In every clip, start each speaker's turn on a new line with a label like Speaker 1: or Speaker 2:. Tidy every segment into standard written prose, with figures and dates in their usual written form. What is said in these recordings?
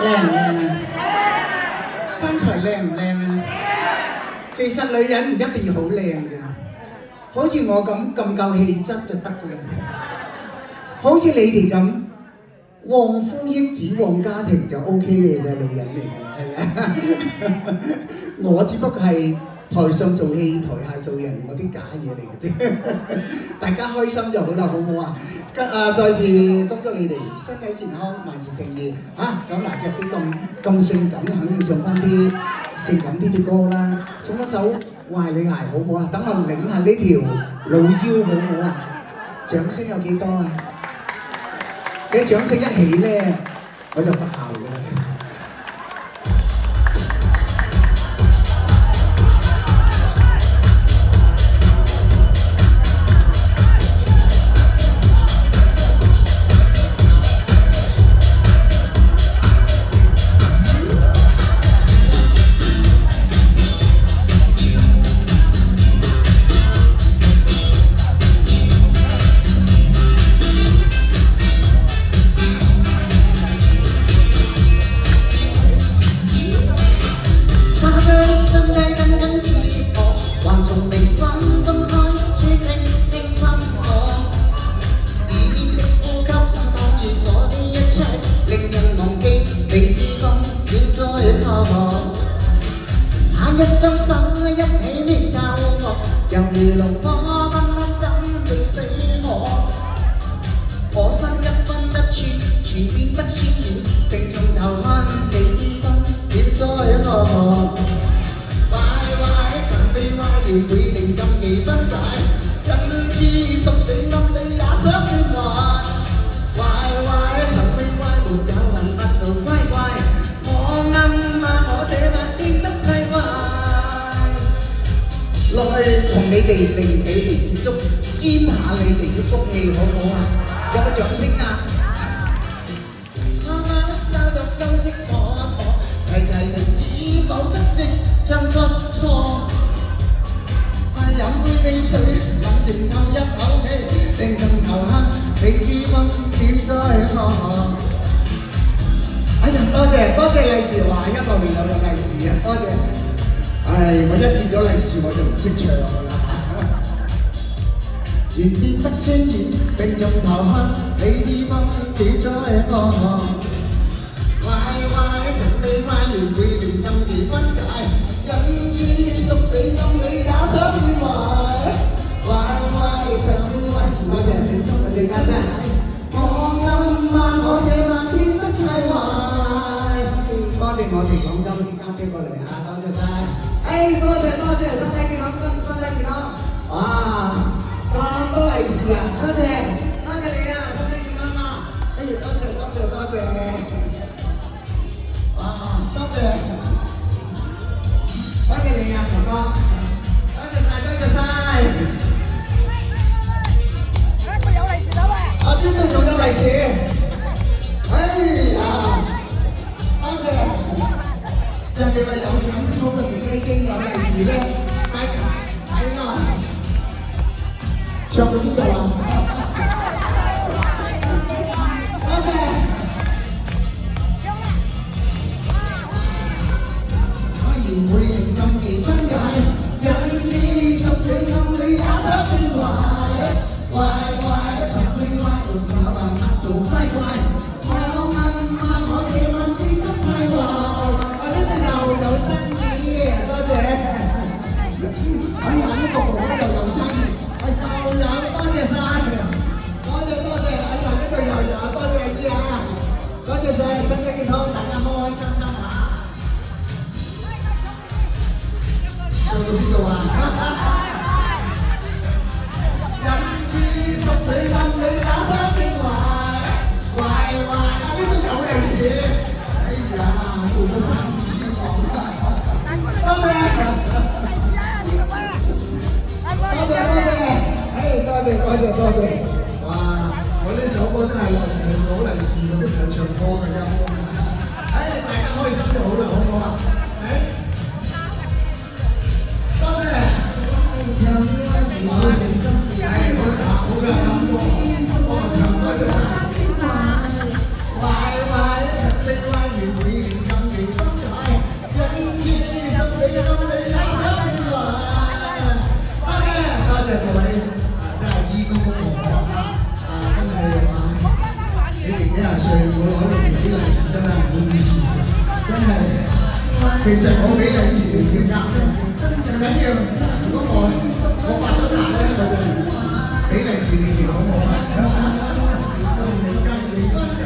Speaker 1: 靚唔靚啊？身材靚唔靚啊？其實女人唔一定要好靚嘅，好似我咁夠氣質就得㗎啦。好似你哋咁旺夫益子旺家庭就 OK 嘅啫，女人嚟㗎啦，係咪？我只不過係台上做戲，台下做人，我啲假嘢嚟嘅啫。大家開心就好啦，好唔好啊？再次恭祝你哋身體健康，萬事勝意嚇！咁嗱，着啲咁性感，肯定送翻啲性感啲嘅歌啦，送一首壞女孩好唔好啊？等我擰下呢條老腰好唔好啊？掌聲有幾多啊？你掌聲一起咧，我就發姣㗎啦。一雙手一起捏教我，猶如龍火分粒針醉死我。我身一分一寸，全變不纖軟，並從頭看你之分，別再渴望。壞壞強被壞完會令禁忌分解，因此屬你暗你也想變壞。壞壞強被壞沒有辦法做乖乖，我暗罵我這晚變得太壞。落去同你哋零距離接觸，沾下你哋嘅福氣，好唔好啊？有冇掌聲啊？啱啱稍作休息坐坐，齊齊停止否則即將出錯。快飲杯冰水，諗靜透一口氣，定從頭黑，你知分點再喝。哎呀，多謝利是話一個年有個利是啊，多謝。唉，我一見咗利是我就唔識唱㗎啦。原變得酸軟，並從頭黑，你知分幾再喝。壞壞強被壞完會令禁忌分解，因此屬你暗你也想變壞。壞壞強被壞，我謝你祝我謝家姐。我暗罵我這晚變得太壞。多謝我哋廣州啲家姐過嚟嚇，多謝晒。多謝，身體健康，身體健康。哇，咁多利是啊！多謝你啊，身體健康啊！多謝。哇，多謝你啊，哥哥，多謝晒。佢有利是啦喂！啊，邊度仲有利是？哎呀，多謝。人哋話有獎先好過食雞精，有利是咧，係啊！唱到邊度啊？多謝。果然會令禁忌分解，因此屬你暗你也想變壞。壞強被壞，沒有辦法做乖乖。我暗罵我這晚變得太壞。有生意，多謝。哎呀，呢個哥哥又有生意，又有，多謝晒，多謝。哎呀，呢度又有，多謝阿姨啊，多謝晒，身體健康，大家開開心心嚇。唱到邊度啊？因此屬你暗你也想變壞，呢度有利是。哎呀，做咗生意。多謝，多謝，哇！我呢首歌真係攞利是嗰啲唱歌嘅音，大家開心就好啦，好唔好啊？多謝，好嘅，我唱多謝晒。壞強被壞完會可能俾利是㗎啦，唔好意思，真係。其實我俾利是你要呃嘅，唔緊要。如果我發咗達咧，我就俾利是你哋好唔好啊？你跟你分解，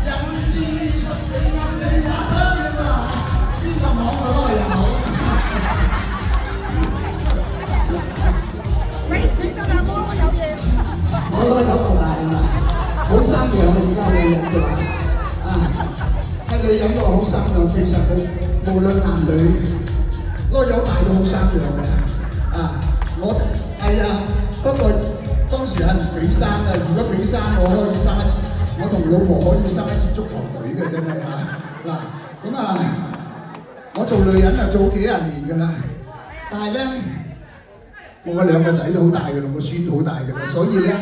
Speaker 1: 人知十你暗你也想嘅嘛，邊個網我攞又好。
Speaker 2: 俾錢㗎啦，冇有嘢。
Speaker 1: 我攞9個大啊！好生養啊！而家女人嘅話，係女人個好生養，其實佢無論男女，攞有大都好生養嘅。我係啊，不過當時係唔俾生嘅。如果俾生，我可以生一支，我同老婆可以生一支足球隊嘅真係嚇。嗱，咁我做女人做幾廿年㗎啦，但係咧，我2個仔都好大㗎啦，個孫好大㗎啦，所以咧。